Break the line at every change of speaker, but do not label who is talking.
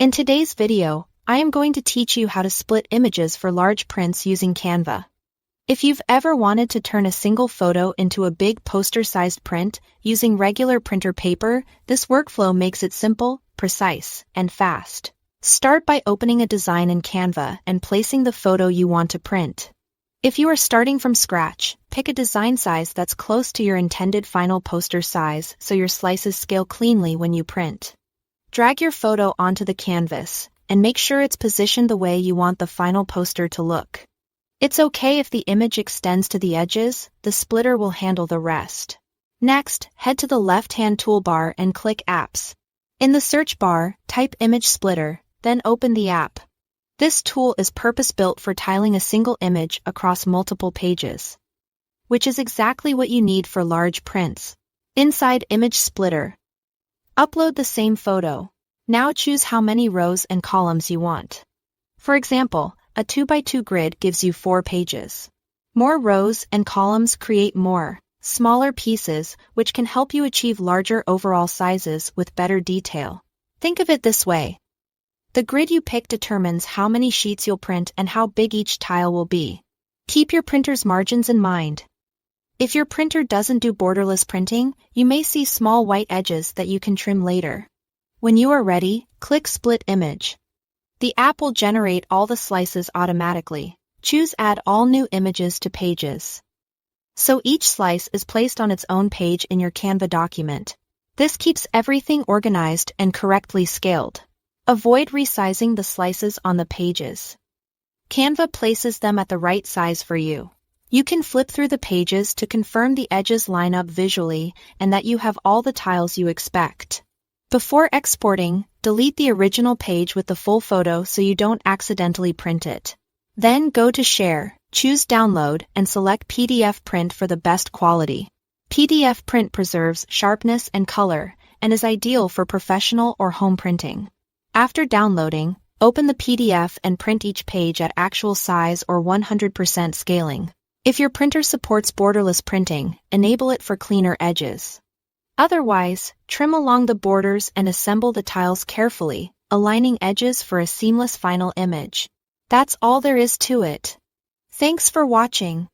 In today's video, I am going to teach you how to split images for large prints using Canva. If you've ever wanted to turn a single photo into a big poster-sized print using regular printer paper, this workflow makes it simple, precise, and fast. Start by opening a design in Canva and placing the photo you want to print. If you are starting from scratch, pick a design size that's close to your intended final poster size so your slices scale cleanly when you print. Drag your photo onto the canvas, and make sure it's positioned the way you want the final poster to look. It's okay if the image extends to the edges, the splitter will handle the rest. Next, head to the left-hand toolbar and click Apps. In the search bar, type Image Splitter, then open the app. This tool is purpose-built for tiling a single image across multiple pages, which is exactly what you need for large prints. Inside Image Splitter, upload the same photo. Now choose how many rows and columns you want. For example, a 2x2 grid gives you 4 pages. More rows and columns create more, smaller pieces, which can help you achieve larger overall sizes with better detail. Think of it this way. The grid you pick determines how many sheets you'll print and how big each tile will be. Keep your printer's margins in mind. If your printer doesn't do borderless printing, you may see small white edges that you can trim later. When you are ready, click Split Image. The app will generate all the slices automatically. Choose Add All New Images to Pages. So each slice is placed on its own page in your Canva document. This keeps everything organized and correctly scaled. Avoid resizing the slices on the pages. Canva places them at the right size for you. You can flip through the pages to confirm the edges line up visually and that you have all the tiles you expect. Before exporting, delete the original page with the full photo so you don't accidentally print it. Then go to Share, choose Download, and select PDF Print for the best quality. PDF Print preserves sharpness and color, and is ideal for professional or home printing. After downloading, open the PDF and print each page at actual size or 100% scaling. If your printer supports borderless printing, enable it for cleaner edges. Otherwise, trim along the borders and assemble the tiles carefully, aligning edges for a seamless final image. That's all there is to it. Thanks for watching.